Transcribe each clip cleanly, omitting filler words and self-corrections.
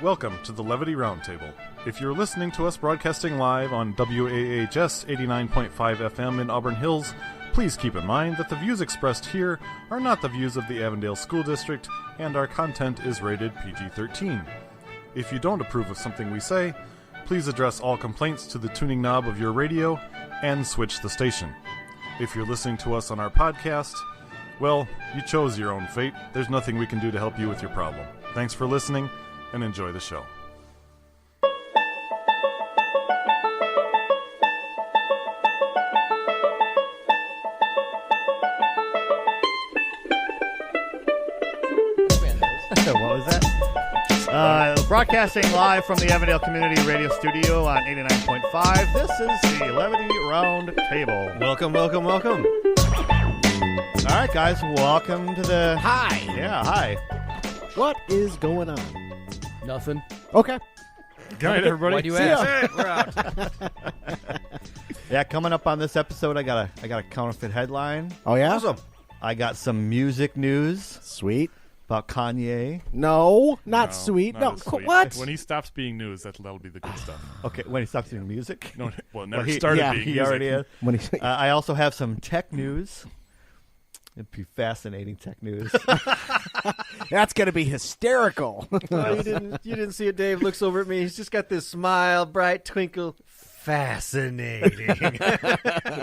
Welcome to the Levity Roundtable. If you're listening to us broadcasting live on WAHS 89.5 FM in Auburn Hills, please keep in mind that the views expressed here are not the views of the Avondale School District, and our content is rated PG-13. If you don't approve of something we say, please address all complaints to the tuning knob of your radio and switch the station. If you're listening to us on our podcast, well, you chose your own fate. There's nothing we can do to help you with your problem. Thanks for listening, and enjoy the show. What was that? Broadcasting live from the Avondale Community Radio Studio on 89.5. This is the Levity Round Table. Welcome, welcome, welcome. All right, guys, welcome to the... Hi. Yeah, hi. What is going on? Nothing. Okay. Good night, everybody. Why do you See ya. ask? We're out. Yeah, coming up on this episode, I got a counterfeit headline. Oh, yeah? Awesome. I got some music news Sweet. about Kanye. No, not sweet. not No, as sweet. what? When he stops being news, that'll be the good stuff. Okay, when he stops doing music. No, well, it never he, started yeah, being he music. already is. When he, I also have some tech news. It'd be fascinating tech news. that's going to be hysterical. Oh, you didn't see it, Dave. Looks over at me. He's just got this smile, bright twinkle. Fascinating.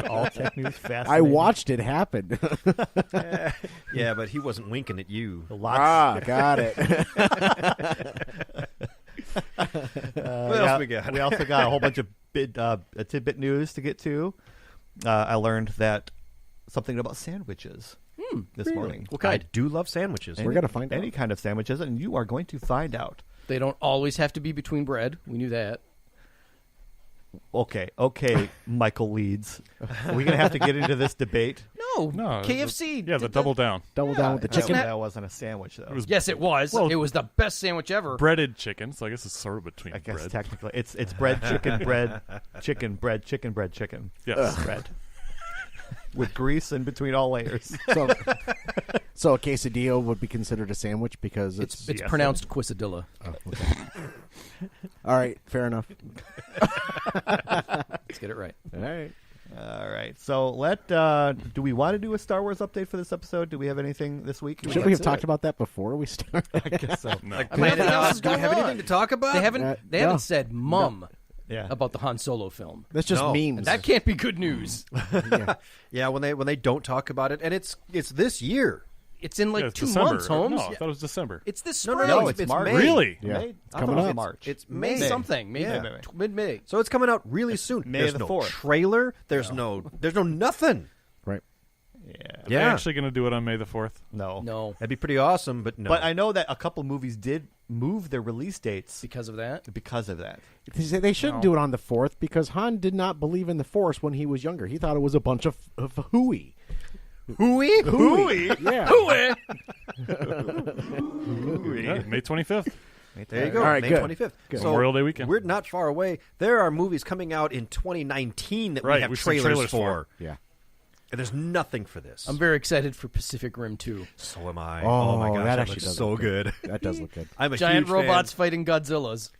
All tech news fascinating. I watched it happen. Yeah, but he wasn't winking at you. Got it. What else we got? We also got a whole bunch of tidbit news to get to. I learned that something about sandwiches this morning. What kind? I do love sandwiches. We're going to find out. Any kind of sandwiches, and you are going to find out. They don't always have to be between bread. We knew that. Okay, Michael Leeds. Are we going to have to get into this debate? No, No, KFC. Yeah, the double down. Double down with the chicken. That wasn't a sandwich, though. It was Yes, it was. Well- It was the best sandwich ever. breaded chicken, so I guess it's sort of between I guess bread. technically. It's bread, chicken, bread, chicken, bread, chicken, bread, chicken. Yes. Bread. With grease in between all layers. So a quesadilla would be considered a sandwich because it's... It's Yes, pronounced quesadilla. Oh, okay. All right, fair enough. Let's get it right. All right. All right. So do we want to do a Star Wars update for this episode? Do we have anything this week? Should we have talked about that before we started? I guess so. No. I mean, nothing else is Do we going have on. anything to talk about? They haven't. They haven't no. said mum Yeah. about the Han Solo film. That's just No. memes. That can't be good news. Yeah, when they don't talk about it, and it's this year. It's in like Yeah, it's 2 December. months, Holmes. No, I thought it was December. It's this No, spring. No, it's March. May. Really? Yeah. May? It's I thought coming it was up. March. It's May May. something. May Yeah. mid-May. So it's coming out really soon. May There's the no 4th. trailer. There's no nothing. Right. Yeah. Are they Yeah. actually going to do it on May the 4th? No. No, That'd be pretty awesome, but no. But I know that a couple movies did move their release dates because of that. because of that. They shouldn't do it on the 4th because Han did not believe in the Force when he was younger. He thought it was a bunch of hooey. Hooey? Hooey? Yeah. Yeah, May 25th. There you go. All right, May good. 25th. Good. So Memorial Day weekend. We're not far away. There are movies coming out in 2019 that Right, we have we've seen trailers, trailers for. Yeah. And there's nothing for this. I'm very excited for Pacific Rim 2. So am I. Oh, my gosh, that that actually looks does so look good. That does look good. I'm a Giant huge robots fan. fighting Godzillas.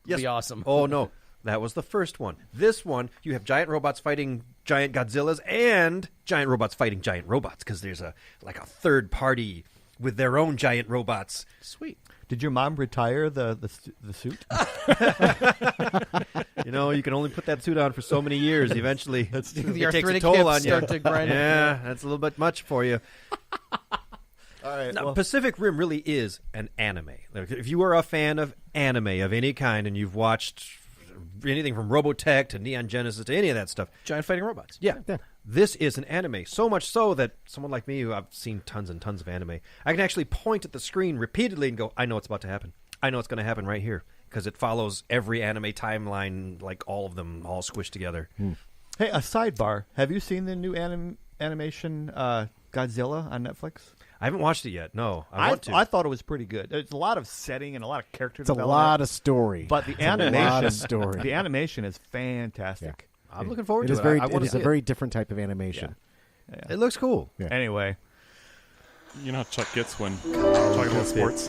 Yes. Be awesome. Oh no, that was the first one. This one, you have giant robots fighting giant Godzillas and giant robots fighting giant robots because there's a third party with their own giant robots. Sweet. Did your mom retire the suit? You know, you can only put that suit on for so many years. Eventually, The it takes a arthritic toll hips on you. start to grind. Yeah, that's a little bit much for you. All right. Now, Pacific Rim really is an anime. Like, if you are a fan of anime of any kind and you've watched anything from Robotech to Neon Genesis to any of that stuff, Giant fighting robots. yeah, this is an anime. So much so that someone like me, who I've seen tons and tons of anime, I can actually point at the screen repeatedly and go, I know what's about to happen. I know what's going to happen right here. Because it follows every anime timeline, like all of them, all squished together. Hey, a sidebar. Have you seen the new animation Godzilla on Netflix? I haven't watched it yet. No, I want to. I thought it was pretty good. There's a lot of setting and a lot of character It's a development. lot of story. But the It's a animation, lot of story. the animation is fantastic. I'm looking forward It to is it. very. I It want is to a see very different type of animation. It looks cool. Yeah. Anyway, You know how Chuck gets when talking about sports?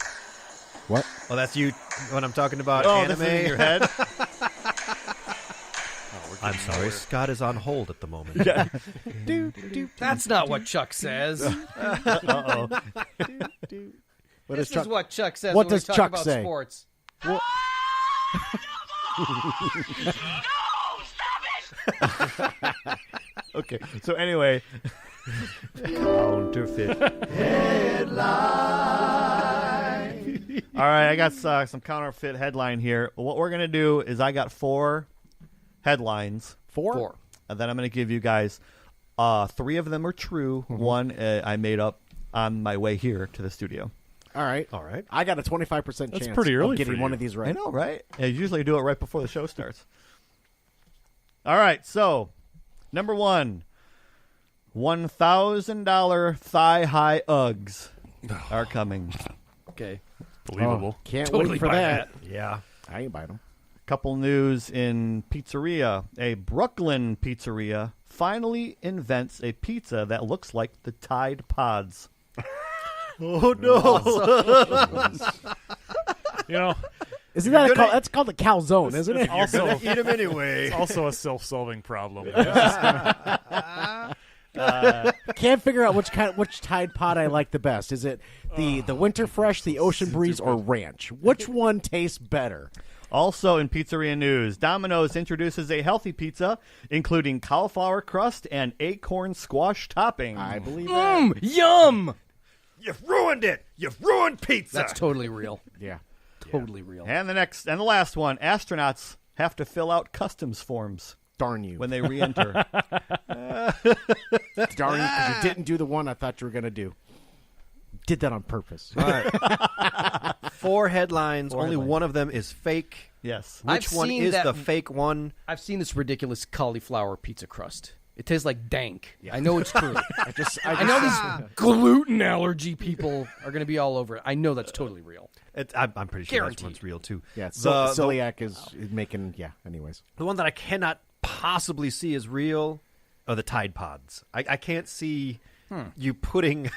What? Oh, that's you when I'm talking about Oh, anime. this is in your head? I'm sorry, Scott is on hold at the moment. That's not what Chuck says. Uh-oh. What This does Chuck? is what Chuck says What when does we talk Chuck about say? sports. Okay, so anyway. Counterfeit. All right, I got some counterfeit headline here. What we're going to do is I got 4 headlines. 4. And then I'm going to give you guys 3 of them are true. One I made up on my way here to the studio. All right. I got a 25% chance. That's pretty early of getting for one you. of these right. I know, right? I usually do it right before the show starts. All right, so number 1, $1,000 thigh-high Uggs are coming. Okay. Believable. Can't Totally wait for buy that. Yeah. I ain't buying them. Couple news in pizzeria. A Brooklyn pizzeria finally invents a pizza that looks like the Tide Pods. Oh, no. You know, Isn't that that's called a calzone, isn't it? also Eat them anyway. it's also a self-solving problem. Can't figure out which Tide Pod I like the best. Is it the Winter Fresh, the Ocean Breeze, or Ranch? Which one tastes better? Also in pizzeria news, Domino's introduces a healthy pizza, including cauliflower crust and acorn squash topping. I believe that. Yum! You've ruined it. You've ruined pizza. That's totally real. Yeah. Totally real. And the last one, astronauts have to fill out customs forms Darn you. when they re-enter. Darn you, because you didn't do the one I thought you were going to do. Did that on purpose. All right. 4 headlines. Only one of them is fake. Yes. Which I've one seen is that- the fake one? I've seen this ridiculous cauliflower pizza crust. It tastes like dank. I know it's true. I know these gluten allergy people are going to be all over it. I know that's totally real. I'm pretty sure Guaranteed. that one's real, too. Yeah, The- celiac is making, anyways. The one that I cannot possibly see is real are the Tide Pods. I can't see you putting...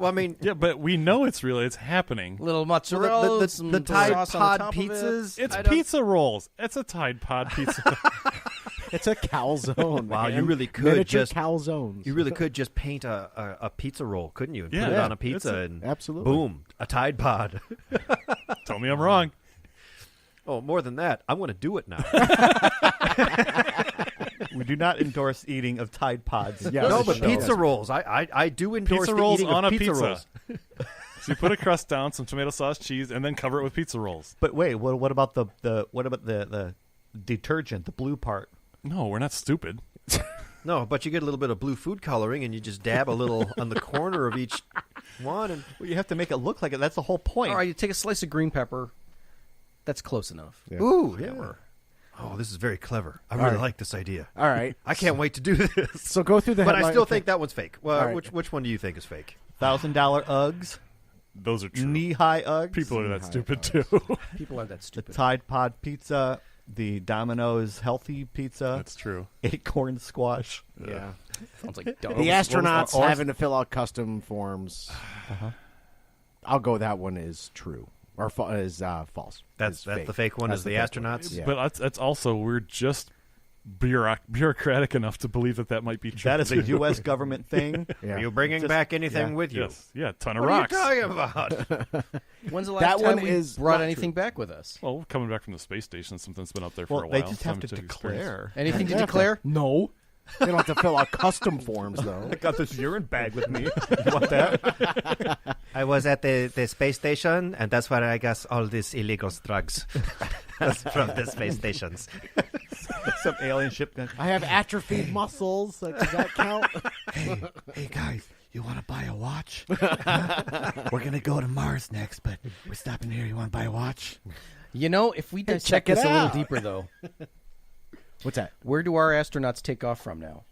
I mean... Yeah, but we know it's real. It's happening. Little mozzarella, the Tide sauce on Pod top of it. pizzas... It's I don't- pizza rolls. It's a Tide Pod pizza. It's a calzone. Wow, man. you really could Miniature just- calzones. You really could just paint a pizza roll, couldn't you? And Yeah. put it Yeah, on a pizza it's and absolutely. boom, a Tide Pod. Tell me I'm wrong. Oh, more than that, I'm going to do it now. We do not endorse eating of Tide Pods. Yeah, No, this but show. pizza rolls. I do endorse Pizza the rolls eating on of a pizza pizza. rolls. So you put a crust down, some tomato sauce, cheese, and then cover it with pizza rolls. But wait, what about the detergent, the blue part? No, we're not stupid. No, but you get a little bit of blue food coloring, and you just dab a little on the corner of each one. And Well, you have to make it look like it. That's the whole point. All right, you take a slice of green pepper. That's close enough. Yeah. ooh, yeah. Oh, this is very clever. I really right. like this idea. All right. I can't wait to do this. So go through the But headline. I still think that one's fake. Well, All right. which one do you think is fake? $1,000 Uggs, Those are true. knee-high Uggs, People are that stupid, too. People are that the stupid. Tide Pod pizza, the Domino's healthy pizza, That's true. acorn squash. Yeah. Sounds like dumb. The astronauts or- having to fill out custom forms. I'll go that one is true. Or is false. That's Is fake. the fake one. That's Is the fake one. astronauts? Yeah. But that's also, we're just bureaucratic enough to believe that might be true. That is a too. U.S. government thing. Yeah. Are you bringing Just- back anything yeah. with you? Yes. Yeah, ton of What rocks. are you talking about? When's the That last one time we is brought not anything back with us? Well, coming back from the space station, something's been up there for Well, a while. they just have to Something experience. declare. Anything to Yeah. declare? No. They don't have to fill out custom forms, though. I got this urine bag with me. You want that? I was at the space station, and that's where I got all these illegal drugs from the space stations. Some alien ship. I have atrophied muscles. Does that count? Hey guys, you want to buy a watch? We're gonna go to Mars next, but we're stopping here. You want to buy a watch? You know, if we check check it this a little out. deeper, though, What's that? where do our astronauts take off from now?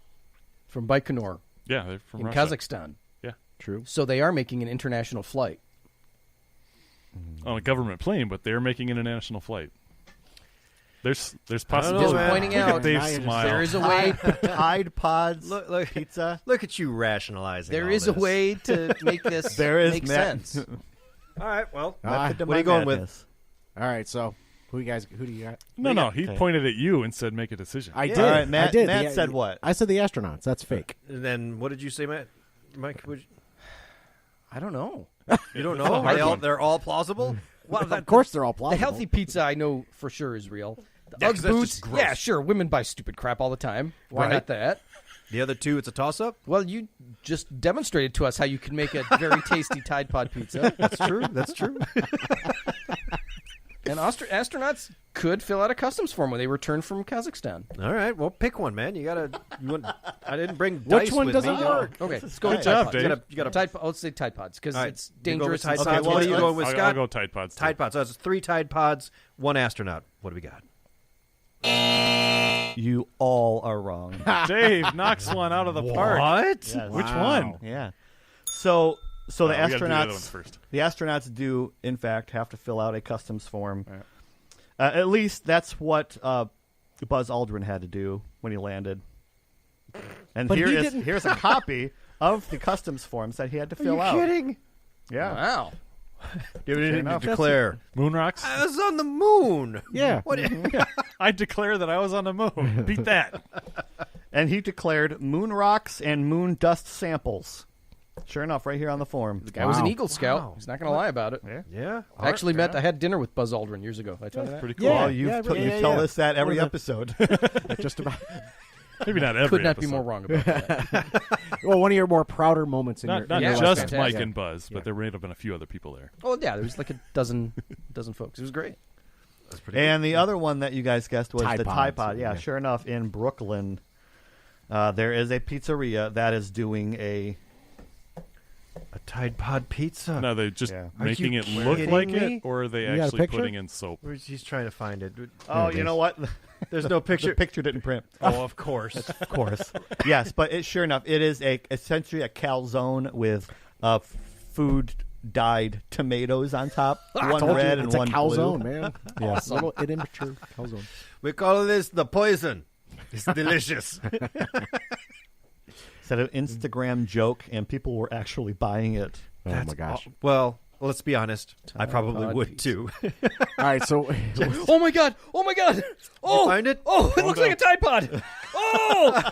From Baikonur Yeah, they're from in Russia. Kazakhstan. Yeah. True. So they are making an international flight. On a government plane, but they're making an international flight. There's know, possibility. Just man. pointing Look out, at Dave now you're just- smile. there is a way. Tide Pods, Look, pizza. look at you rationalizing. There all is a this. way to make this There is make Matt. sense. All right, well, Ah, what are you going with? all right, so who do you got? No, he pointed at you and said, "Make a decision." I did. All right, Matt- I did. Matt said what? I said the astronauts. That's fake. And then what did you say, Matt? Mike, I don't know. you don't know? They're all plausible? Well, Of course, they're all the plausible. healthy pizza I know for sure is real. The Yeah, Ugg 'cause that's boots, just gross. yeah, sure. Women buy stupid crap all the time. Why Right. not that? The other two, it's a toss-up? Well, you just demonstrated to us how you can make a very tasty Tide Pod pizza. That's true. That's true. And astronauts could fill out a customs form when they return from Kazakhstan. All right, well, pick one, man. I didn't bring Which dice one with doesn't me. work? Okay, Let's go go with Tide job, Pods. Dave. You gotta let's say Tide Pods because All right, it's you go with dangerous. Tide and Pods. sexual. What are you going with, I'll Scott? go Tide Pods. Tide Pods. So that's 3 Tide Pods, 1 astronaut. What do we got? You all are wrong. Dave knocks one out of the park. What? Yes. Which Wow. one? Yeah. So the we gotta do the other one astronauts first. the astronauts do in fact have to fill out a customs form. At least that's what Buzz Aldrin had to do when he landed. And But he here's didn't- a copy of the customs forms that he had to fill out. Kidding? Yeah. Wow. You didn't enough. declare. Moon rocks. I was on the moon. Yeah. What? I declare that I was on the moon. Beat that. And he declared moon rocks and moon dust samples. Sure enough, right here on the form. The guy was an Wow. Eagle Scout. Wow. He's not going to lie about it. Yeah. I actually I had dinner with Buzz Aldrin years ago. Did I tell you that? Pretty cool. Yeah. Oh, you yeah, tell yeah. us that every One of episode. Just about. Maybe not every. Could not be episode. more wrong about that. Well, one of your more prouder moments in Not your Yeah, just it was Mike fantastic. and Buzz, but there may have been a few other people there. Oh yeah, there was like a dozen folks. It was great. That's pretty And the other one that you guys guessed was Tide the Pods. Tide Pod. Yeah, Yeah. sure enough, in Brooklyn, there is a pizzeria that is doing a A Tide Pod pizza. Now they just Yeah. Are making you it look kidding like me? it, or are they You got a actually picture? putting in soap? He's trying to find it. Oh, you know what? There's no picture. The picture didn't print. Oh, of course. Of course. Yes, but sure enough, it is essentially a calzone with food dyed tomatoes on top. One red and it's one a calzone, blue. man. Yeah, little immature calzone. We call this the poison. It's delicious. It's an Instagram joke, and people were actually buying it. Oh my gosh! Well, let's be honest. I probably Pod would pizza. too. All right, so Oh my god! Oh my god! Oh, find it? Oh, it looks like a Tide Pod. Oh,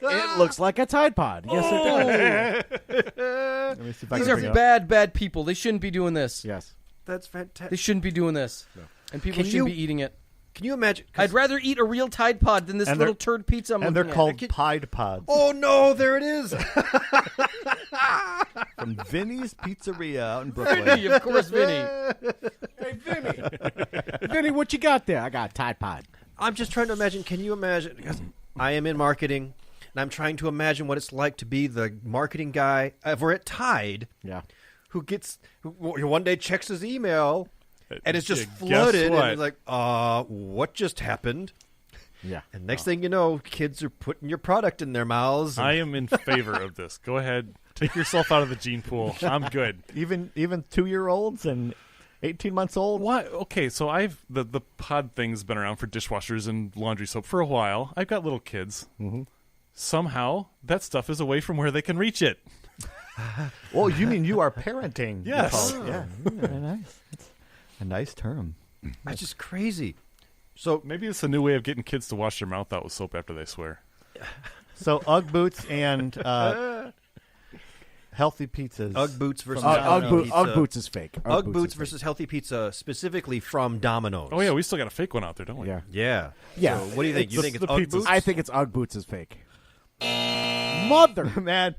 it looks like a Tide Pod. Yes, it does. Let me see if I these can are bring it up. bad people. They shouldn't be doing this. Yes. That's They fantastic. shouldn't be doing this. And people Can shouldn't you- be eating it. Can you imagine? 'cause- I'd rather eat a real Tide Pod than this And little they're- turd pizza I'm And they're looking called at. Tide Pods. Oh no! There it is. From Vinny's Pizzeria out in Vinny, Brooklyn. of course, Vinny. Hey, Vinny. Vinny, what you got there? I got Tide Pod. I'm just trying to imagine. Can you imagine? Because I am in marketing, and I'm trying to imagine what it's like to be the marketing guy over at Tide, Yeah. who one day checks his email, and it's just Guess flooded, what? and he's like, what just happened? Yeah. And next thing you know, kids are putting your product in their mouths. I am in favor of this. Go ahead, take yourself out of the gene pool. I'm good. Even 2-year-olds and 18 months old. What? Okay, so I've the pod thing's been around for dishwashers and laundry soap for a while. I've got little kids. Mm-hmm. Somehow that stuff is away from where they can reach it. Oh, you mean you are parenting? Yes. Nicole. Yeah. Very nice. That's a nice term. That's just crazy. So Maybe it's a new way of getting kids to wash their mouth out with soap after they swear. So Ugg boots and healthy pizzas. Ugg boots versus Ugg healthy pizza. boots is fake. Ugg boots is fake. versus healthy pizza, specifically from Domino's. Oh yeah, we still got a fake one out there, don't we? Yeah. Yeah. Yeah. So what do you think? You think it's the Ugg pizzas. boots? I think it's Ugg boots is fake. Mother. Man,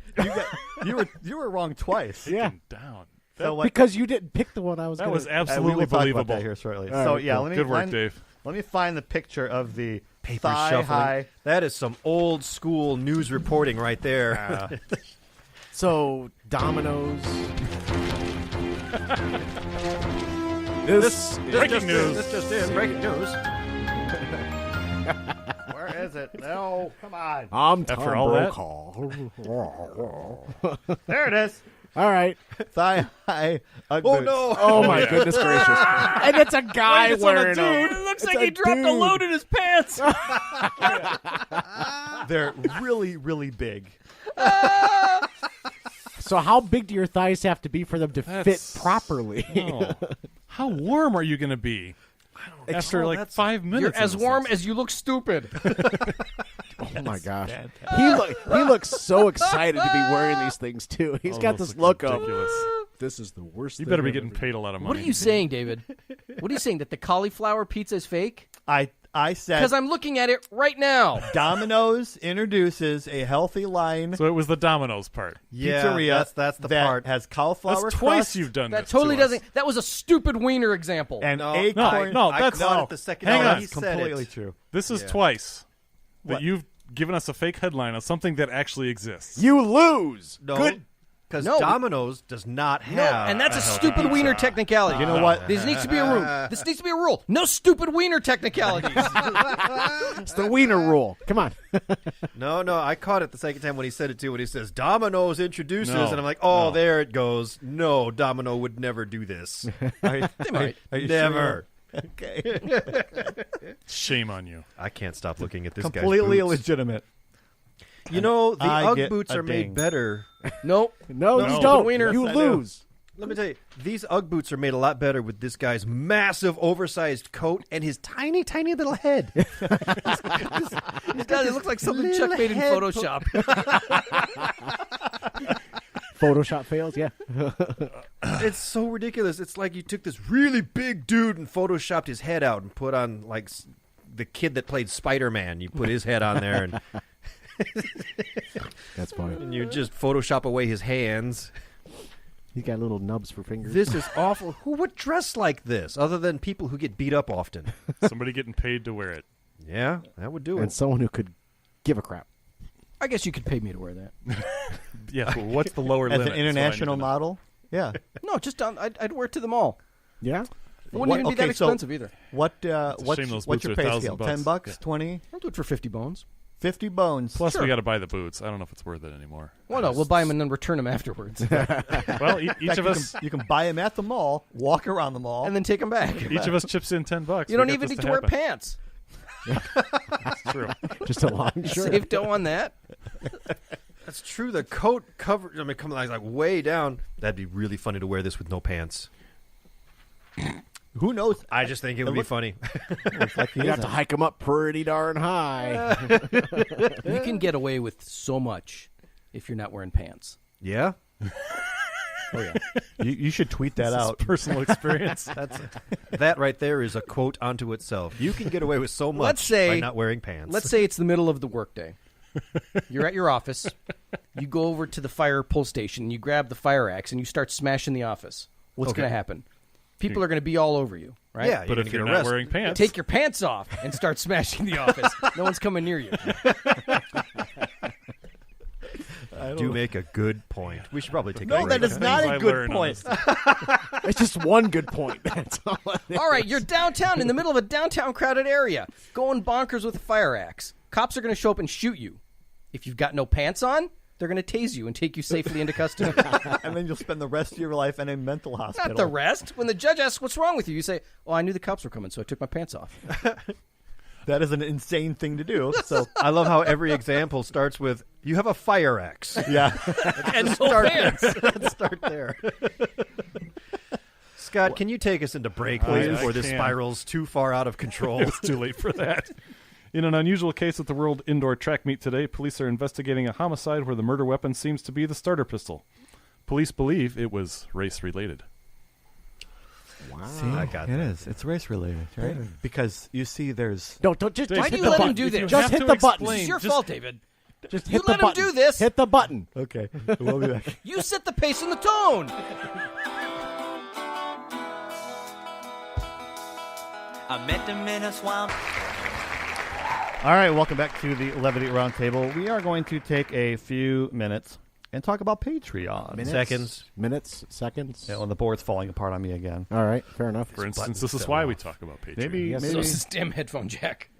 you were wrong twice. Yeah. Down. So what? Because you didn't pick the one I was That gonna... was we absolutely will talk about believable. that here shortly. All So right, yeah, cool. let me Good work, find, Dave. Let me find the picture of the Paper thigh shuffling. high. That is some old school news reporting right there. So, Domino's. This Breaking news. This just in. Breaking news. Where is it? No, come on. I'm Tom After all that? Brokaw. There it is. All right. Thigh high. Ugg Oh boots. no! Oh my goodness gracious! And it's a guy wearing them. It looks It's like he dropped a dude. load in his pants. They're really, really big. So how big do your thighs have to be for them to fit properly? No. How warm are you going to be? After like 5 minutes. You're as warm as you look stupid. Oh my gosh. He looks so excited to be wearing these things too. He's got this look ridiculous. of this is the worst You thing better be I've getting ever paid a lot of money. What are you saying, David? What are you saying, that the cauliflower pizza is fake? I said Because I'm looking at it right now. Domino's introduces a healthy line So it was the Domino's part. pizzeria that's the that part. has cauliflower That's twice crust you've done That this totally to us. doesn't. That was a stupid wiener example. and No, acorn. No, I that's caught it the second hang time on. he said completely it. true. This is Yeah. twice that What? you've given us a fake headline of something that actually exists. You lose. No, Good. because No. Domino's does not have. No, and that's a healthy stupid pizza. wiener technicality. You know what? This needs to be a rule. This needs to be a rule. No stupid wiener technicalities. It's the wiener rule. Come on. No, I caught it the second time when he said it too. When he says Domino's introduces, No. and I'm like, oh, No. there it goes. No, Domino would never do this. They might. Are you Never. Sure? Okay. Shame on you. I can't stop looking at this Completely guy's boots. illegitimate. You know, the I Ugg get boots a are made ding. better. Nope. No, No. you don't. Wiener. You Yes, I do. lose. Let me tell you, these Ugg boots are made a lot better with this guy's massive, oversized coat and his tiny, tiny little head. It does. It looks like something Chuck made in head Photoshop. Photoshop fails, yeah. It's so ridiculous. It's like you took this really big dude and photoshopped his head out and put on, like, the kid that played Spider-Man. You put his head on there and That's funny. you just Photoshop away his hands. He's got little nubs for fingers. This is awful. Who would dress like this other than people who get beat up often? Somebody getting paid to wear it. Yeah, that would do and it. someone who could give a crap. I guess you could pay me to wear that. Yeah, well, what's the lower As limit? an international model. Yeah. No, just I'd wear it to the mall. Yeah? It wouldn't even be that expensive either. What? a What's shame those what's boots your are pay scale? $1,000. $10, Yeah. 20, I'll do it for 50 bones. 50 bones. Plus, Sure. we got to buy the boots. I don't know if it's worth it anymore. Well, no, we'll buy them and then return them afterwards, Well, each In fact, of us, you can buy them at the mall, walk around the mall, and then take them back. each of us chips in $10. You don't We even get need this to wear happen. pants. That's true. Just a long shirt. Save dough on that. That's true. The coat cover, I mean, coming like way down. That'd be really funny to wear this with no pants. who knows? I just think it would be funny. Looks like he You have isn't. to hike them up pretty darn high. You can get away with so much if you're not wearing pants. Yeah, You should tweet that This is out. personal experience. that right there is a quote unto itself. You can get away with so much Let's say- by not wearing pants. Let's say it's the middle of the workday. You're at your office. You go over to the fire pull station. You grab the fire axe and you start smashing the office. What's Okay. going to happen? People are going to be all over you, right? Yeah, But you're if gonna you're get not arrested. wearing pants, Take your pants off and start smashing the office. No one's coming near you. Do make a good point. We should probably take a No, break. that is not Things a I good learned on point. this- It's just one good point. That's all. All right, you're downtown in the middle of a downtown crowded area, going bonkers with a fire axe. Cops are going to show up and shoot you. If you've got no pants on, they're going to tase you and take you safely into custody. And then you'll spend the rest of your life in a mental hospital. Not the rest. When the judge asks what's wrong with you, you say, "Well, I knew the cops were coming, so I took my pants off." That is an insane thing to do. So, I love how every example starts with, you have a fire axe. yeah. And no pants. Let's start there. Scott, can you take us into break, please, I before this can. spirals too far out of control? It's too late for that. In an unusual case at the World Indoor Track Meet today, police are investigating a homicide where the murder weapon seems to be the starter pistol. Police believe it was race-related. See, I got it that. is. It's race related, right? Because you see, there's Don't just Why hit do you the let him button. do this? Just have hit to the button. explain. It's your Just- fault, David. Just You hit the let him button. do this. Hit the button. okay. We'll be back. You set the pace and the tone. I met them in a swamp. All right, welcome back to the Levity Roundtable. We are going to take a few minutes and talk about Patreon. Seconds. Minutes? Seconds? Yeah, well, the board's falling apart on me again. All right, fair enough. For instance, this is why we talk about Patreon. Maybe, Yes. So maybe. it's this damn headphone jack.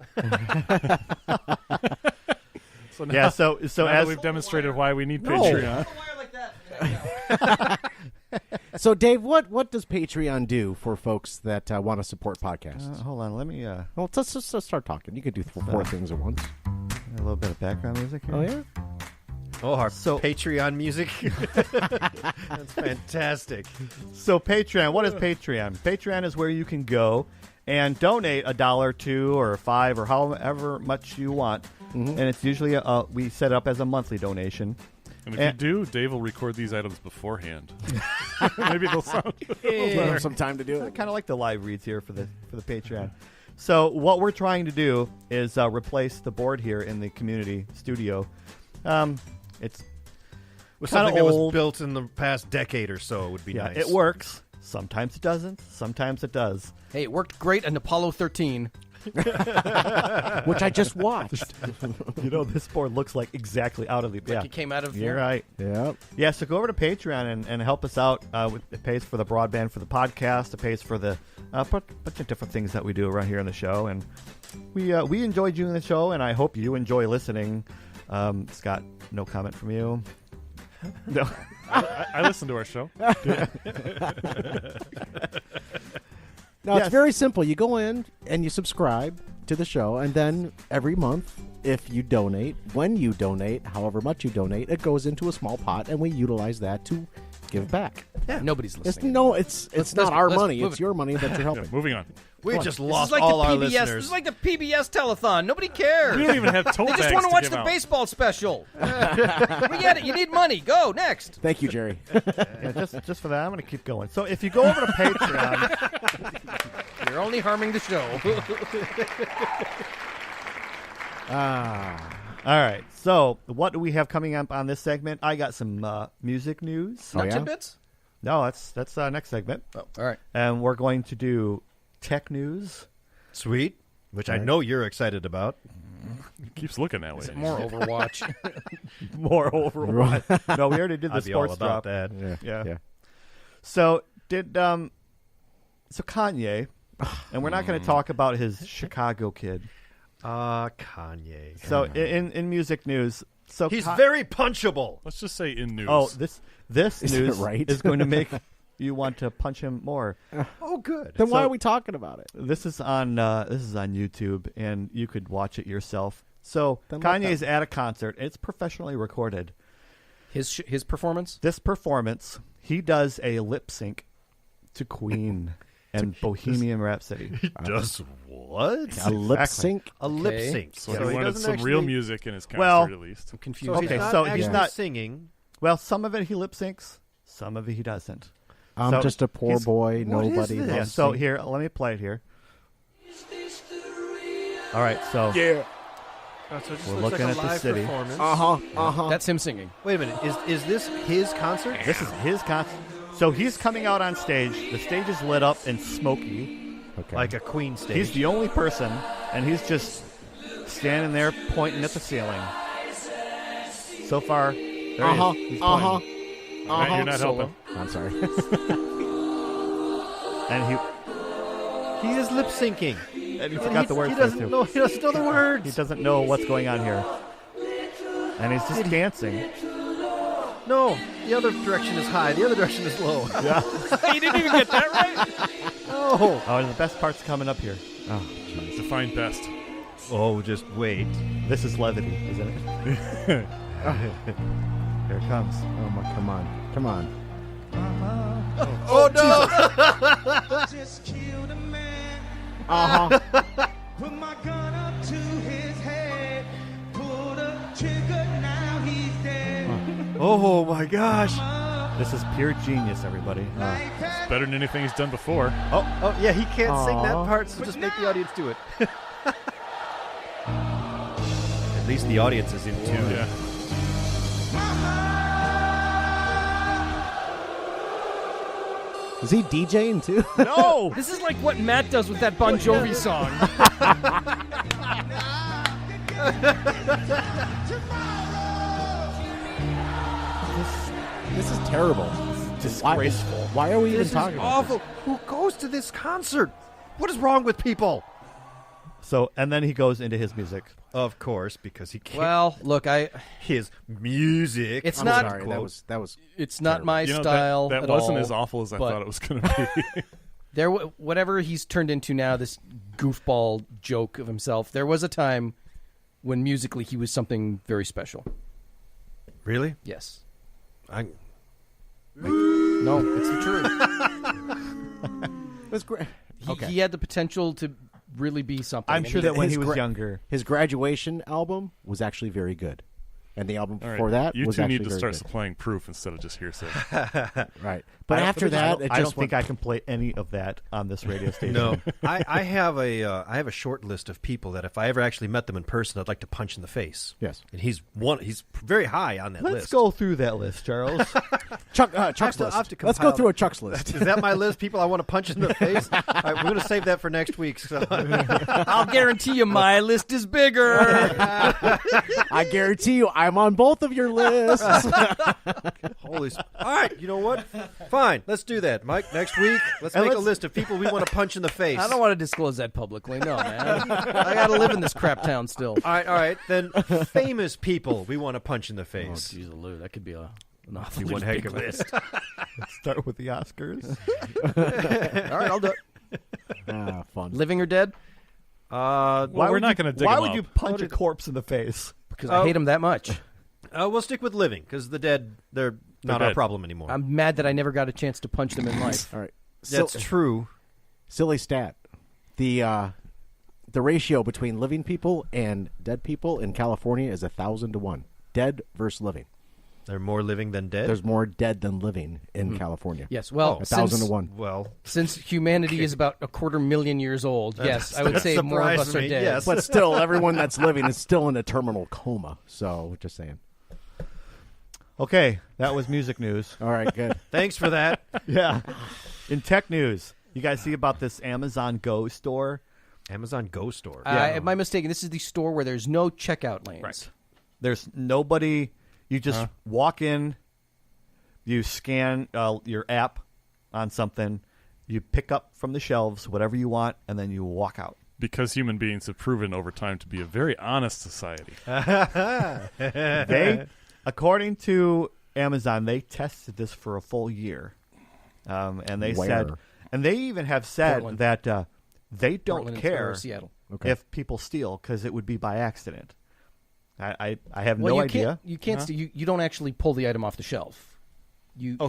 So now, Yeah. So now as that we've demonstrated why we need Patreon. So, Dave, what does Patreon do for folks that want to support podcasts? hold on, let me Well, let's start talking. You could do four things at once. a little bit of background music here. Oh, yeah? Oh, our So- Patreon music. That's fantastic. So Patreon, what is Patreon? Patreon is where you can go and donate $1, $2, or $5, or however much you want. And it's usually we set it up as a monthly donation. And if you do, Dave will record these items beforehand. Maybe they'll sound. We'll have some time to do it. Kind of like the live reads here for the Patreon. So what we're trying to do is replace the board here in the community studio. It's With kinda something that was old. built in the past decade or so would be Yeah, nice. it works. Sometimes it doesn't. Sometimes it does. Hey, it worked great on Apollo 13. Which I just watched. You know, this board looks like exactly out of the. Like it came out of. You're right. Yep. Yeah, so go over to Patreon and help us out. It pays for the broadband for the podcast. It pays for the bunch of different things that we do around here on the show. And we enjoy doing the show, and I hope you enjoy listening. Scott, no comment from you. No. I listen to our show. No, Yes. it's very simple. You go in and you subscribe to the show, and then every month, if you donate, when you donate, however much you donate, it goes into a small pot, and we utilize that to give back. Nobody's It's listening. it's not our let's money. move It's it. your money that you're Yeah, helping. moving on. We just This lost is like all the our PBS. This listeners. is like the PBS telethon. Nobody cares. We don't even have tote They just bags want to watch give the out. baseball special. We get it. You need money. Go next. Thank you, Jerry. Yeah, just for that, I'm going to keep going. So if you go over to Patreon, You're only harming the show. all right. So what do we have coming up on this segment? I got some music news. Not yeah? tidbits. No, that's next segment, Oh, all right. and we're going to do tech news. Sweet, which I know you're excited about. It keeps looking that way. Is it more Overwatch? More Overwatch. No, we already did the I'd be all sports about drop. that. Yeah. So so Kanye, and we're not going to talk about his Chicago kid. Kanye. So in music news, so He's very punchable. Let's just say in news. Oh, this Is it news right? is going to make you want to punch him more. Oh, good. Then why So- are we talking about it? This is on YouTube, and you could watch it yourself. So Then let Kanye's at a concert. It's professionally recorded. His performance. This performance, he does a lip sync to Queen and Bohemian Rhapsody. Does what? A lip Exactly. sync? A lip Okay. sync. So he wanted doesn't some real actually- music in his concert, Well- at least. I'm confused. So Okay, he's not so he's actually not- singing. Well, some of it he lip syncs, some of it he doesn't. I'm So just a poor he's- boy. What is Nobody. this? Yeah, loves so me. here, let me play it here. All right, so Yeah. Oh, so it just We're looks looking like a at the live city. performance. That's him singing. Wait a minute. Is this his concert? this is his concert. So he's coming out on stage. The stage is lit up and smoky. Okay. Like a Queen stage. He's the only person, and he's just standing there pointing at the ceiling. So far, there he is. He's pointing. Matt, you're not Solo. helping. I'm sorry. And He is lip syncing. he forgot the words He there, doesn't too. know. He doesn't know the words. He doesn't know what's going on here. And he's just dancing. No, the other direction is high. The other direction is low. Yeah. You didn't even get that right. No. Oh, and the best part's coming up here. Define best. Oh, just wait. This is levity, isn't it? Here it comes. Oh my! Come on! Come on! Oh no! Just killed a man. Put my gun up to his head. Pulled a trigger, now he's dead. Oh my gosh! This is pure genius, everybody. Life had Better than anything he's done before. Oh yeah, he can't sing that Aw. part, so just make the audience do it. At least the audience is in tune. Yeah. Is he DJing too? No! This is like what Matt does with that Bon Jovi song. This is terrible. Disgraceful. Why are we even This is talking about awful. Who goes to this concert? What is wrong with people? So, and then he goes into his music. Of course, because he can't. Well, look, His music. It's this? I'm not. sorry. That was. It's not my You know, style. that at wasn't all, as awful as I but thought it was going to be. There, whatever he's turned into now, this goofball joke of himself. There was a time when musically he was something very special. Really? Yes. No, it's the truth. It was great. He had the potential to really be something. I'm and sure that when he was gra- younger. His graduation album was actually very good. And the album All right. before that you was two actually need to very start good. supplying proof instead of just hearsay. Right. But after that, it I just don't think I can play any of that on this radio station. No, I have a short list of people that if I ever actually met them in person, I'd like to punch in the face. Yes. And he's very high on that Let's list. go through that list, Charles. Chuck's I'll list. have to Let's go compile through a that. Chuck's list. Is that my list? People I want to punch in the face? All right, we're going to save that for next week. So. I'll guarantee you my list is bigger. I guarantee you, I'm on both of your lists. Holy! All right, you know what? Fine, let's do that, Mike. Next week, let's make a list of people we want to punch in the face. I don't want to disclose that publicly. No, man. I got to live in this crap town still. All right. Then famous people we want to punch in the Oh, face. jeez, Lou, that could be an Be awfully one heck big of a list. Let's start with the Oscars. All right, I'll do it. Fun. Living or dead? Well, we're not going to dig Why him would up. you punch a corpse in the face? Because I hate him that much. We'll stick with living because the dead, they're not our dead. problem anymore. I'm mad that I never got a chance to punch them in life. All right. That's true. Silly stat. The ratio between living people and dead people in California is 1,000 to 1. Dead versus living. They're more living than dead. There's more dead than living in California. Yes, well, 1,000 to 1. Well, since humanity is about 250,000 years old, yes, I would say more of us are dead. Yes. But still, everyone that's living is still in a terminal coma. So, just saying. Okay, that was music news. All right, good. Thanks for that. Yeah. In tech news, you guys see about this Amazon Go store? Amazon Go Store. Am I mistaken? This is the store where there's no checkout lanes. Right. There's nobody. You just walk in, you scan your app on something, you pick up from the shelves whatever you want, and then you walk out. Because human beings have proven over time to be a very honest society. They, according to Amazon, they tested this for a full year, and they said, and they even have said Portland. that they don't Portland and care Seattle. if people steal because it would be by accident. I have Well, no you idea. You can't. You don't actually pull the item off the shelf.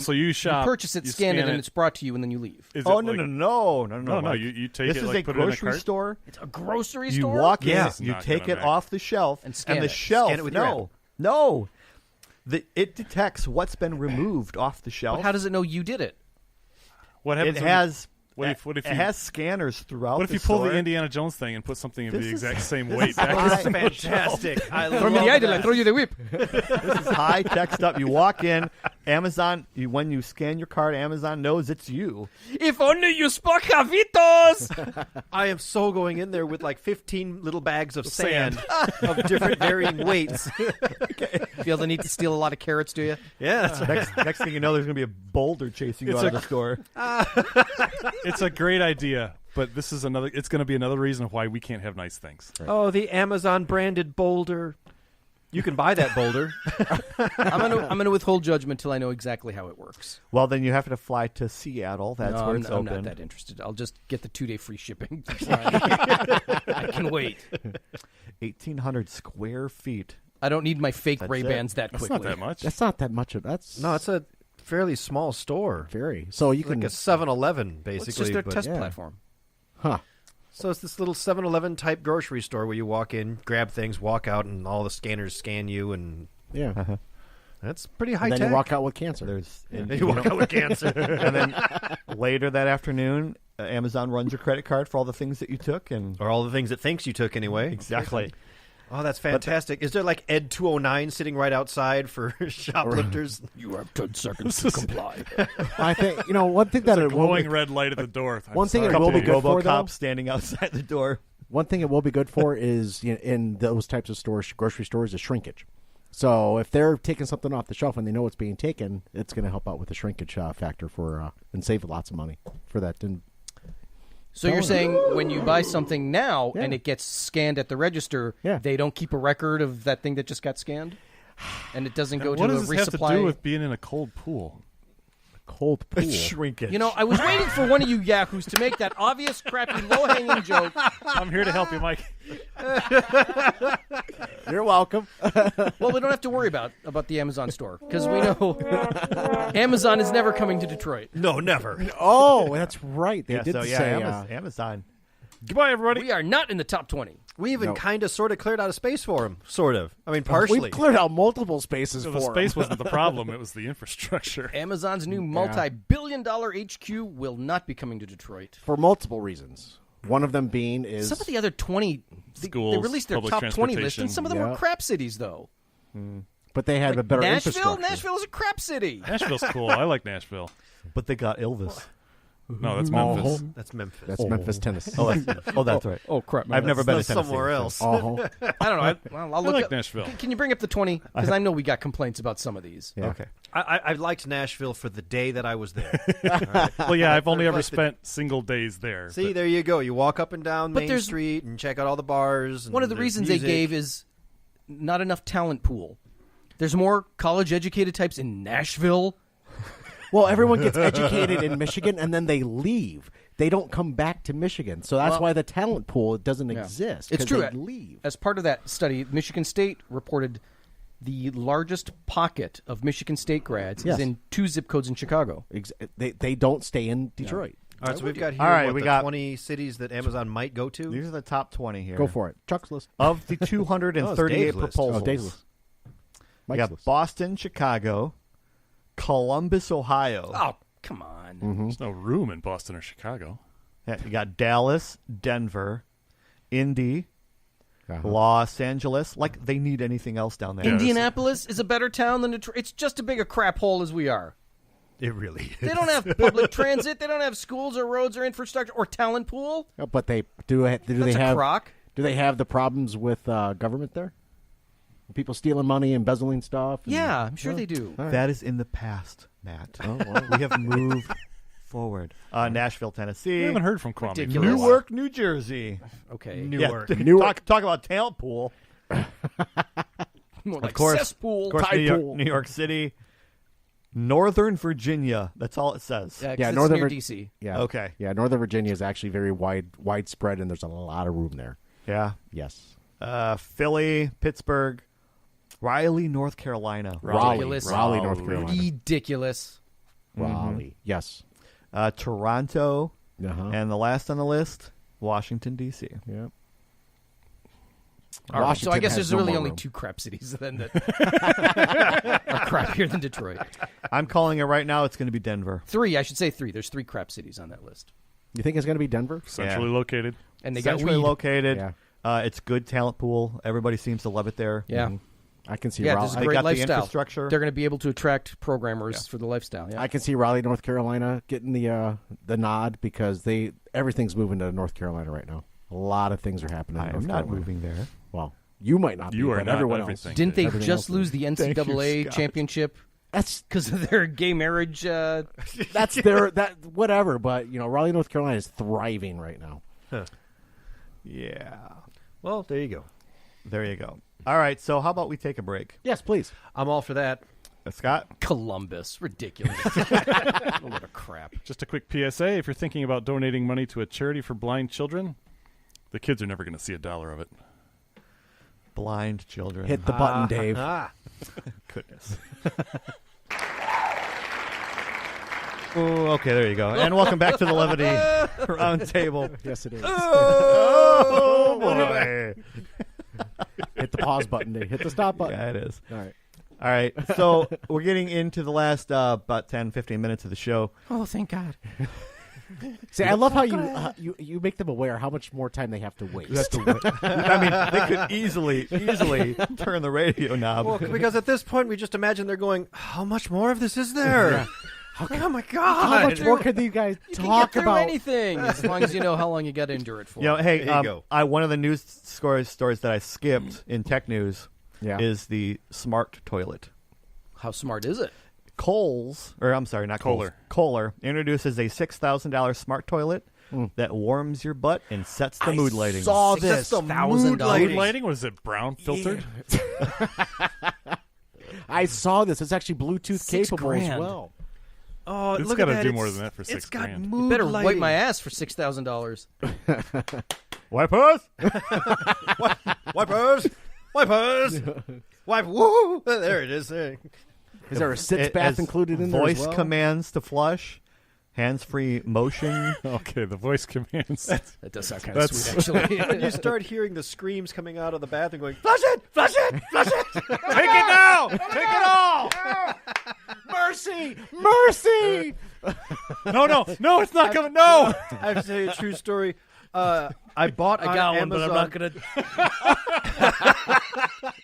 So you shop, you purchase it, you scan it, and it. it's brought to you, and then you leave. Is Oh it no, like- no. No, Mike. you take this it, is like, a put it in a grocery cart? store. It's a grocery You store. walk in, It's you not take gonna it matter. off the shelf, And scan the it. shelf. Scan it with your app. No. It detects what's been removed off the shelf. But how does it know you did it? What it happens? has? What if it you- has scanners throughout? What if the you pull store. the Indiana Jones thing and put something of This the is- exact same this weight is back? high- Fantastic. I love Throw me the idol, I that. throw you the whip. This is high tech stuff. You walk in, Amazon. When you scan your card, Amazon knows it's you. If only you spoke Javitos. I am so going in there with like 15 little bags of sand of different varying weights. Feel the need to steal a lot of carrots, do you? Yeah, that's right. Next thing you know, there's going to be a boulder chasing you It's out a- of the store. It's a great idea, but this is another. It's going to be another reason why we can't have nice things. Oh, the Amazon branded boulder. You can buy that boulder. I'm gonna withhold judgment till I know exactly how it works. Well, then you have to fly to Seattle. That's No, where I'm, it's I'm open. not that interested. I'll just get the 2-day free shipping. I can wait. 1,800 square feet. I don't need my fake That's Ray-Bans that That's quickly. not that much. That's not that much of that's No, it's a fairly small store. very. So you Like can a 7-Eleven, Well, it's basically. just their but- test yeah. platform. So it's this little 7-Eleven type grocery store where you walk in, grab things, walk out, and all the scanners scan you, and yeah. that's pretty high And then tech. you walk out with cancer. There's and You walk out with cancer. and then later that afternoon, Amazon runs your credit card for all the things that you took, and Or all the things it thinks you took anyway. exactly. Oh, that's fantastic. Is there like Ed 209 sitting right outside for shoplifters? You have 10 seconds to comply. I think one thing that it will Glowing red light at the door. I'm One thing sorry. it will be Couple good for, though. RoboCop standing outside the door. One thing it will be good for is in those types of stores, grocery stores, is shrinkage. So if they're taking something off the shelf and they know it's being taken, it's going to help out with the shrinkage factor for and save lots of money for that. And So you're saying when you buy something now Yeah. and it gets scanned at the register, Yeah. they don't keep a record of that thing that just got scanned? And it doesn't go What to a does this have to resupply? do with being in a cold pool? cold pool. Shrinkage. You know, I was waiting for one of you yahoos to make that obvious, crappy, low-hanging joke. I'm here to help you, Mike. You're welcome. Well, we don't have to worry about the Amazon store because we know Amazon is never coming to Detroit. No, never. Oh, that's right. They did so say Amazon. Goodbye, everybody. We are not in the top 20. We even kind of sort of cleared out of space for him. Sort of. I mean, we partially. cleared out multiple spaces So for the 'em. space wasn't the problem; it was the infrastructure. Amazon's new multi-billion-dollar HQ will not be coming to Detroit. for multiple reasons. One of them being is Some of the other 20 Schools, they released their public top 20 list, and transportation. some of them were Yeah. crap cities, though. but they had a better Nashville infrastructure. is a crap city. Nashville's cool. I like Nashville. But they got Elvis. No, that's Memphis. That's Memphis. That's Memphis, Tennessee. That's right. Oh crap! I've never been to That's Tennessee. somewhere else. Uh-huh. I don't know. I'll I look like up. Nashville. Can you bring up the 20? Because I know we got complaints about some of these. Yeah. Okay. I liked Nashville for the day that I was there. Well, yeah, I've only ever Like the- spent single days there. See, but there you go. You walk up and down But Main there's- Street and check out all the bars. And One of the there's reasons music. they gave is not enough talent pool. There's more college-educated types in Nashville. Well, everyone gets educated in Michigan, and then they leave. They don't come back to Michigan. So that's Well- why the talent pool doesn't exist. It's 'cause true. They leave. As part of that study, Michigan State reported the largest pocket of Michigan State grads Yes. is in 2 zip codes in Chicago. They don't stay in Detroit. All right, so we've got here All right, what, we the got- 20 cities that Amazon might go to. These are the top 20 here. Go for it. Chuck's list. Of the 238 Dave's list. proposals. Oh, Dave's list. We Mike's got list. Boston, Chicago, Columbus, Ohio. Oh, come on. there's no room in Boston or Chicago. Yeah, you got Dallas, Denver, Indy, Uh-huh. Los Angeles. Like they need anything else down there. Yeah. Indianapolis is a better town than Detroit. It's just as big a crap hole as we are. It really They is. don't have public transit. They don't have schools or roads or infrastructure or talent pool. But they do. Do That's they a have? crock. Do they have the problems with government there? People stealing money, embezzling stuff. and- Yeah, I'm sure they do. All right. That is in the past, Matt. Oh, well. We have moved forward. Nashville, We Tennessee. haven't heard from Kwame. Ridiculous. Newark, New Jersey. Okay. Newark. Yeah, Newark. Talk about talent pool. More like course. cesspool. Of course, Tide New York, pool. New York City, Northern Virginia. That's all it says. Yeah, 'cause Yeah, it's Northern near Vir- DC. Yeah. Okay. Yeah, Northern Virginia is actually very widespread, and there's a lot of room there. Yeah. Yes. Philly, Pittsburgh, Raleigh, North Carolina. Ridiculous. Raleigh, North Carolina. Ridiculous. Raleigh. Yes. Toronto, Uh-huh. and the last on the list, Washington, D.C. Yeah. All right, so I Washington guess has there's no really more only room. 2 crap cities then that are crappier than Detroit. I'm calling it right now. It's going to be Denver. 3, I should say 3. There's 3 crap cities on that list. You think it's going to be Denver? Centrally located. And they got Centrally weed. located. Yeah. It's good talent pool. Everybody seems to love it there. Yeah. I can see Yeah, Raleigh. there's a They great got the lifestyle. infrastructure. They're going to be able to attract programmers for the lifestyle. Yeah. I can see Raleigh, North Carolina, getting the nod because everything's moving to North Carolina right now. A lot of things are happening. I in am North not Carolina. moving there. Well, you might not. You be, are but not everyone everything. else. Didn't they Everything just else lose the Thank you, NCAA Scott. championship That's because of their gay marriage? that's their that whatever. But Raleigh, North Carolina is thriving right now. Yeah. Well, there you go. There you go. All right. So how about we take a break? Yes, please. I'm all for that. Scott? Columbus. Ridiculous. What a crap. Just a quick PSA: if you're thinking about donating money to a charity for blind children, the kids are never going to see $1 of it. Blind children. Hit the button, Dave. Goodness. Oh, okay, there you go. And welcome back to the Levity Roundtable. Yes, it is. Oh, boy. Hit the pause button, Dave. Hit the stop button. Yeah, it is. All right. All right, so we're getting into the last about 10, 15 minutes of the show. Oh, thank God. See, I love how you make them aware how much more time they have to waste. I mean, they could easily turn the radio knob. Well, because at this point, we just imagine they're going, how much more of this is there? Oh, my God. How much more could these guys You can talk get through about? anything as long as you know how long you got to endure it for. Hey, There you go. one of the news stories that I skipped in tech news is the smart toilet. How smart is it? Kohler introduces a $6,000 smart toilet that warms your butt and sets the mood lighting. Saw That's this. the mood Mood lighting? Was it brown filtered? I saw this. It's actually Bluetooth capable as $6,000. well. Oh, It's look gotta at that. do more It's- than that for It's $6,000. got You mood better lighting. wipe my ass for $6,000. Wipers. Wipers! Wipers! Wipe! Woo! There it is. There. Is there a sitz bath included in there voice as well? commands to flush, hands-free motion. Okay, the voice commands. That does sound kind of sweet, actually. When you start hearing the screams coming out of the bathroom going, flush it! Flush it! Flush it! Take it now! Take it all! Mercy! Mercy! No, it's not coming. No! I have to tell you a true story. I bought I on got one, but Amazon. I'm not gonna.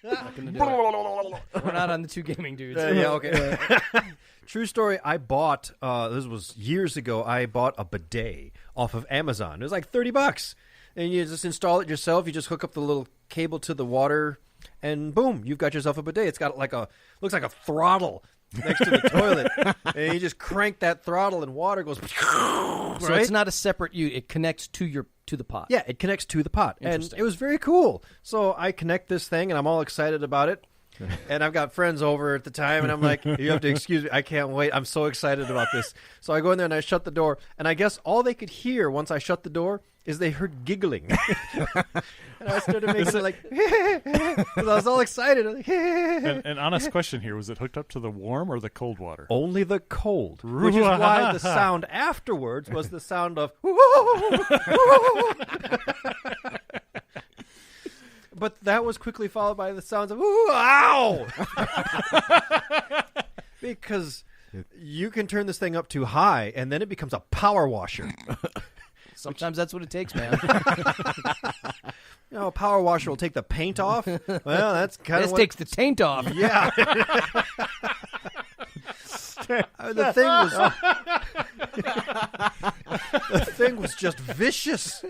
Not gonna do it. We're not on the two gaming dudes. Yeah, okay. True story. I bought. This was years ago. I bought a bidet off of Amazon. It was like $30, and you just install it yourself. You just hook up the little cable to the water, and boom, you've got yourself a bidet. It's got looks like a throttle next to the toilet, and you just crank that throttle, and water goes. So it's not a separate it connects to the pot. Yeah, it connects to the pot. And Interesting. it was very cool. So I connect this thing, and I'm all excited about it. And I've got friends over at the time, and I'm like, you have to excuse me. I can't wait. I'm so excited about this. So I go in there, and I shut the door. And I guess all they could hear once I shut the door is they heard giggling. And I started making like, because I was all excited. I was like, An honest question here: was it hooked up to the warm or the cold water? only the cold, which is why the sound afterwards was the sound of. But that was quickly followed by the sounds of ooh, ow! Because you can turn this thing up too high, and then it becomes a power washer. Sometimes that's what it takes, man. You know, a power washer will take the paint off. Well, that's kind of This takes the taint off. Yeah. The thing was just vicious.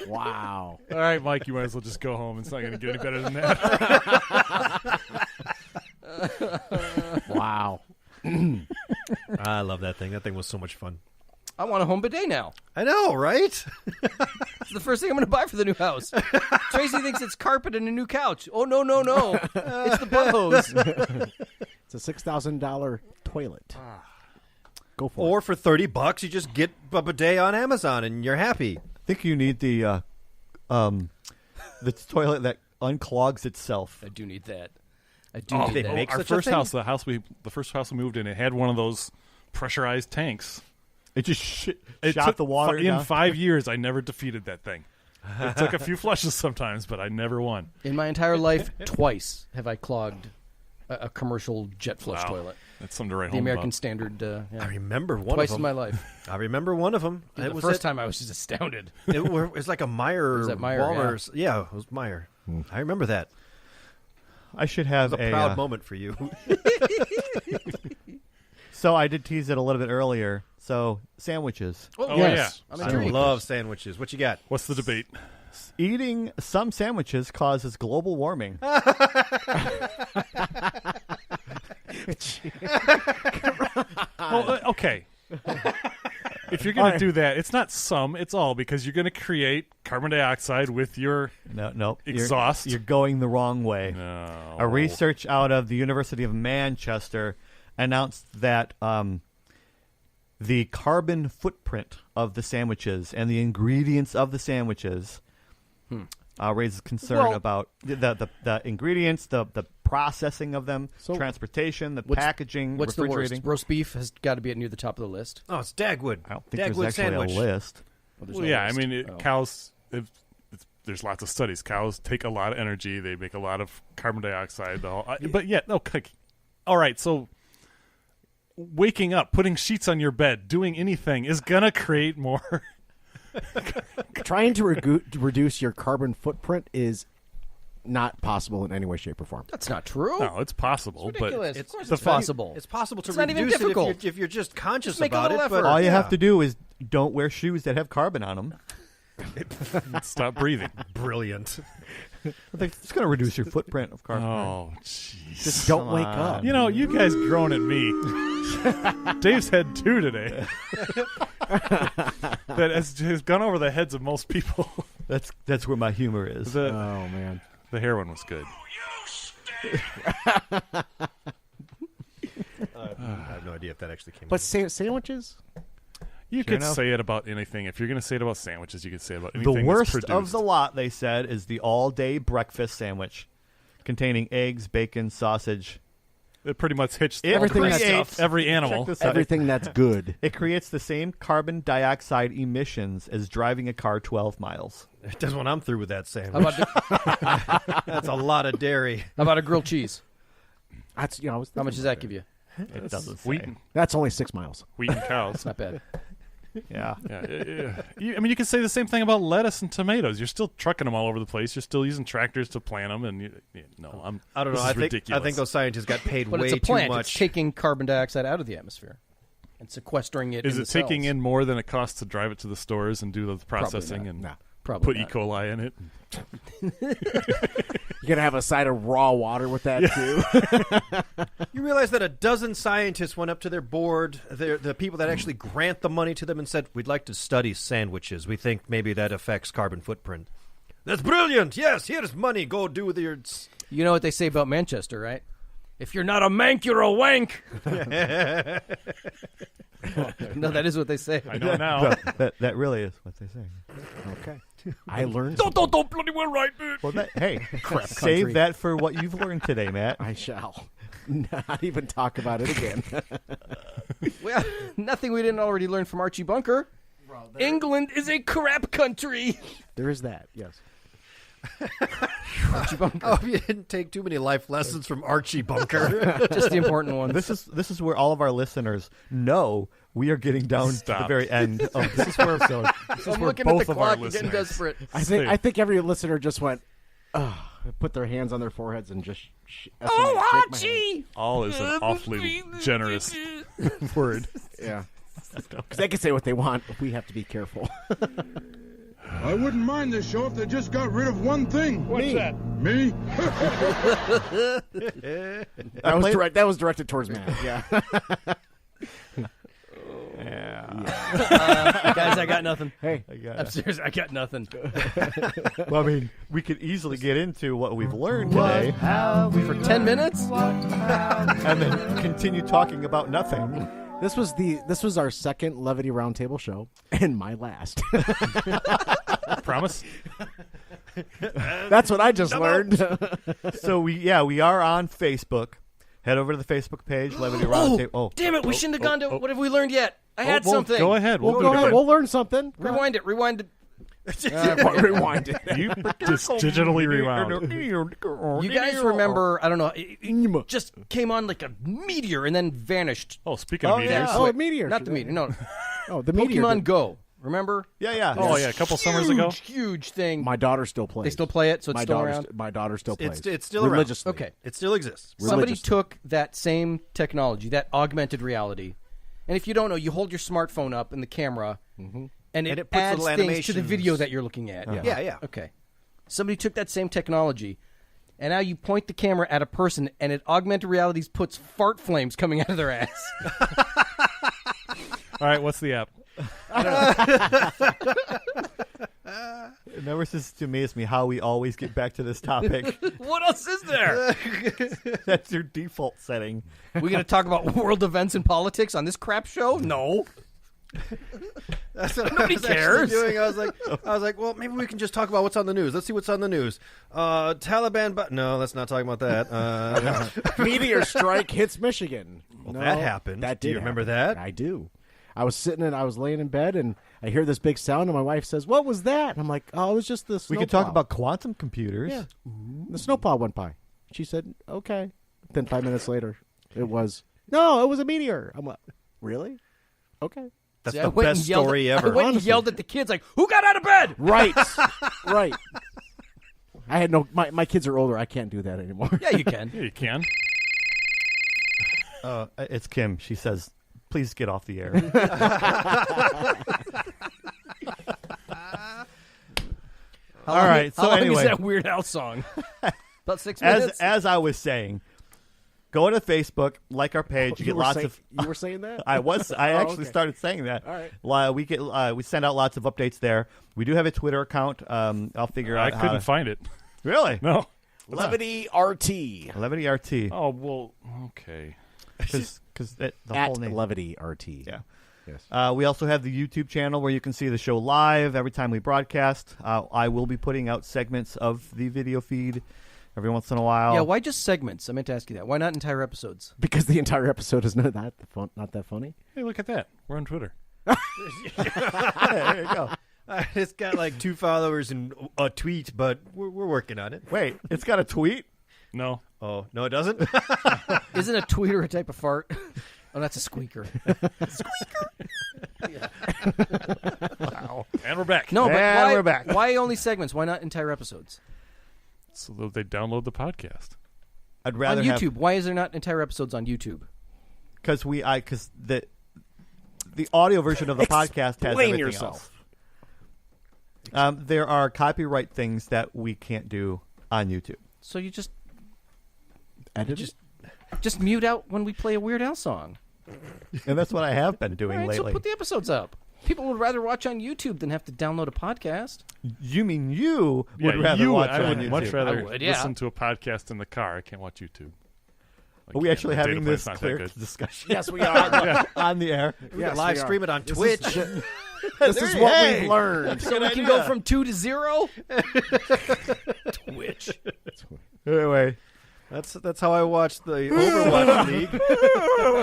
Wow. All right, Mike, you might as well just go home. It's not going to get any better than that. Wow. I love that thing. That thing was so much fun. I want a home bidet now. I know, right? It's the first thing I'm going to buy for the new house. Tracy thinks it's carpet and a new couch. Oh, no. It's the butt hose. It's a $6,000 toilet. Go for Or for $30, you just get a bidet on Amazon and you're happy. I think you need the toilet that unclogs itself. I do need that. I do Oh, need they that. make Our such a first thing? house, the first house we moved in, it had one of those pressurized tanks. It just It shot took the water in down. 5 years. I never defeated that thing. It took a few flushes sometimes, but I never won. In my entire life, twice have I clogged a commercial jet flush Wow. toilet. That's something to write The home American about. standard. Yeah. I remember one Twice of in them. my life. I remember one of them. The first time I was just astounded. It was like a Meyer. Was that Meyer, Walmart. Yeah, it was Meyer. I remember that. I should It have was a proud moment for you. So I did tease it a little bit earlier. So sandwiches. Oh, Yes. I'm I intrigued. love sandwiches. What you got? What's the debate? Eating some sandwiches causes global warming. Okay. If you're going to do that, it's not some, it's all, because you're going to create carbon dioxide with your No. Exhaust? You're going the wrong way. No. A research out of the University of Manchester announced that the carbon footprint of the sandwiches and the ingredients of the sandwiches raises concern Well- about the ingredients, the processing of them, So- transportation, the What's- packaging, What's the refrigerating. worst? Roast beef has got to be near the top of the list. Oh, it's Dagwood. I don't think Dagwood there's actually sandwich. a list. Oh, there's Well, no yeah, list. I mean, Oh. cows, there's lots of studies. Cows take a lot of energy. They make a lot of carbon dioxide. But yet, okay. All right, so waking up, putting sheets on your bed, doing anything is going to create more. Trying to reduce your carbon footprint is not possible in any way, shape, or form. That's not true. No, it's possible, It's ridiculous. but Of course the it's fact- possible. It's possible to It's not even reduce it difficult. if you're just conscious Just make a about little it. But effort. All you yeah. have to do is don't wear shoes that have carbon on them. stop breathing. Brilliant. It's going to reduce your footprint of carbon. Oh, jeez. Just don't Come wake on. up. You know, you guys grown at me. Dave's had 2 today. That has gone over the heads of most people. That's where my humor is. The Oh, man. hair one was good. I have no idea if that actually came. But sandwiches? You Sure could enough. say it about anything. If you're going to say it about sandwiches, you could say it about anything The that's worst produced. of the lot, they said, is the all-day breakfast sandwich containing eggs, bacon, sausage. It pretty much hits Everything all that's- stuff. Every animal. Check this out. Everything that's good. It creates the same carbon dioxide emissions as driving a car 12 miles. That's when I'm through with that How sandwich. about, That's a lot of dairy. how about a grilled cheese? That's I was How much does that give you? It doesn't say. Wheat, That's only 6 miles. wheat and cows. Not bad. Yeah. I mean, you could say the same thing about lettuce and tomatoes. You're still trucking them all over the place. You're still using tractors to plant them. And I don't know. This I is think ridiculous. those scientists got paid But way it's a plant. too It's much. taking carbon dioxide out of the atmosphere and sequestering it. Is in it the taking cells. in more than it costs to drive it to the stores and do the processing not. and No. Probably put not. E. coli in it? You're going to have a side of raw water with that, too. You realize that a dozen scientists went up to their board, the people that actually grant the money to them, and said, "We'd like to study sandwiches. We think maybe that affects carbon footprint." That's brilliant. Yes, here's money. Go do with your. You know what they say about Manchester, right? If you're not a mank, you're a wank. No, that is what they say. I know now. that really is what they say. Okay. I learned. Don't bloody well right, dude. Well, hey, country. save that for what you've learned today, Matt. I shall not even talk about it again. Well, nothing we didn't already learn from Archie Bunker. England is a crap country. There is that, yes. Archie Bunker. Oh, you didn't take too many life lessons from Archie Bunker. Just the important ones. This is where all of our listeners know we are getting down to the Stop. very end of this episode. This is I'm where looking at both the of our clock and getting listeners. desperate. I think every listener just went, put their hands on their foreheads and just shake my hand. All is an awfully generous word. Yeah. Because they can say what they want, but we have to be careful. I wouldn't mind this show if they just got rid of one thing. What's that? Me? That was directed towards Matt. Yeah. Guys, I got nothing. Hey, I'm serious. I got nothing. Well, I mean, we could easily get into what we've learned today For 10 minutes? and then continue talking about nothing. this was our second Levity Roundtable show and my last. Promise? That's what I just learned. So we are on Facebook. Head over to the Facebook page, Levity Roundtable. Oh, Damn it. We shouldn't have gone to what have we learned yet? I had well, something. Go ahead. We'll We'll go do ahead. it. We'll learn something. Rewind it. Rewind it. Rewind it. You just digitally rewound. You guys remember, I don't know, it just came on like a meteor and then vanished. Oh, speaking of meteors. Oh, a meteor. Not the meteor. No. Oh, the meteor. Pokemon Go. Remember? Yeah. Oh, yeah, a couple summers ago. Huge thing. My daughter still plays. They still play it, so it's my still daughter. around? My daughter still plays. It's still around. religiously. Okay. It still exists. Somebody religiously. took that same technology, that augmented reality, and if you don't know, you hold your smartphone up in the camera, and it it puts adds little things to the animations. video that you're looking at. Yeah. Okay. Somebody took that same technology, and now you point the camera at a person, and it augmented realities puts fart flames coming out of their ass. All right, what's the app? It never ceases to amaze me how we always get back to this topic. What else is there? That's your default setting. We going to talk about world events and politics on this crap show? No. That's what Nobody I was actually cares. doing. I was like, well, maybe we can just talk about what's on the news. Let's see what's on the news. Taliban, but no, let's not talk about that. Meteor strike hits Michigan. Well, that happened. That Do did you remember happen. that? I do. I was laying in bed and I hear this big sound and my wife says, "What was that?" And I'm like, "Oh, it was just the We snowplow." could talk about quantum computers. Yeah. The snowplow went by. She said, "Okay." Then 5 minutes later, it was a meteor. I'm like, "Really? Okay." That's See, I the went and best yelled story at, ever. I went and Honestly. yelled at the kids like, "Who got out of bed?" Right. Right. I had my kids are older. I can't do that anymore. Yeah, you can. Yeah, you can. It's Kim. She says, "Please get off the air." All right. So How long anyway, is that Weird Al song? About 6 minutes. as I was saying, go to Facebook, like our page. You get were lots saying, of. You were saying that? I actually okay. started saying that. All right. We send out lots of updates there. We do have a Twitter account. I'll figure I out. couldn't find it. Really. No. Levity RT. Levity RT. Oh, well, okay. Because the At whole name. Levity RT. Yeah. Yes. We also have the YouTube channel where you can see the show live every time we broadcast. I will be putting out segments of the video feed every once in a while. Yeah, why just segments? I meant to ask you that. Why not entire episodes? Because the entire episode is not that funny. Hey, look at that. We're on Twitter. There you go. It's got like 2 followers and a tweet, but we're working on it. Wait, it's got a tweet? No. Oh, no, it doesn't? Isn't a tweeter a type of fart? Oh, that's a squeaker. Wow. And we're back. No, but And why, we're back. Why only segments? Why not entire episodes? So that they download the podcast. I'd rather On YouTube, why is there not entire episodes on YouTube? because the audio version of the podcast has Explain everything yourself. else. There are copyright things that we can't do on YouTube. So you just Edit just mute out when we play a Weird Al song. And that's what I have been doing All right, so lately. put the episodes up. People would rather watch on YouTube than have to download a podcast. You mean you would rather watch I it on would YouTube? much rather I would, yeah. listen to a podcast in the car. I can't watch YouTube. Are we actually the data having plan's this not that clear good. discussion? Yes, we are. On the air. Yes, Live we are. stream it on This Twitch. This is what Hey. we've learned. So we can go from 2 to 0? Twitch. Anyway, That's how I watch the Overwatch League.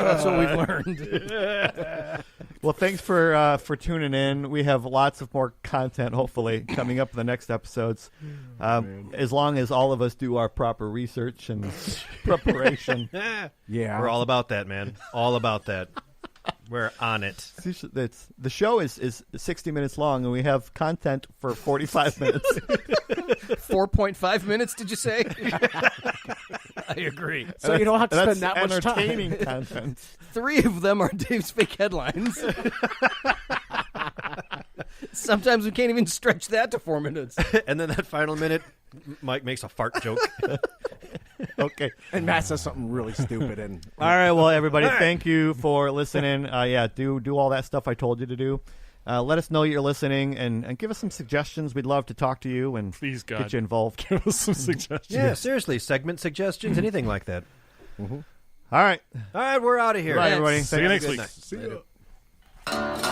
That's what we've learned. well, thanks for tuning in. We have lots of more content, hopefully, coming up in the next episodes. As long as all of us do our proper research and preparation. Yeah. We're all about that, man. All about that. We're on it. The show is 60 minutes long, and we have content for 45 minutes. 4.5 minutes, did you say? I agree. So you don't have to That's spend that much time. entertaining content. 3 of them are Dave's fake headlines. Sometimes we can't even stretch that to 4 minutes. And then that final minute, Mike makes a fart joke. Okay. And Matt says something really stupid. And All right, well, everybody, thank you for listening. Do all that stuff I told you to do. Let us know you're listening and give us some suggestions. We'd love to talk to you and Please, God. get you involved. Give us some suggestions. Yeah, seriously. Segment suggestions, anything like that. All right. All right, we're out of here. Bye, everybody. See you next Good week. night. See ya. Later.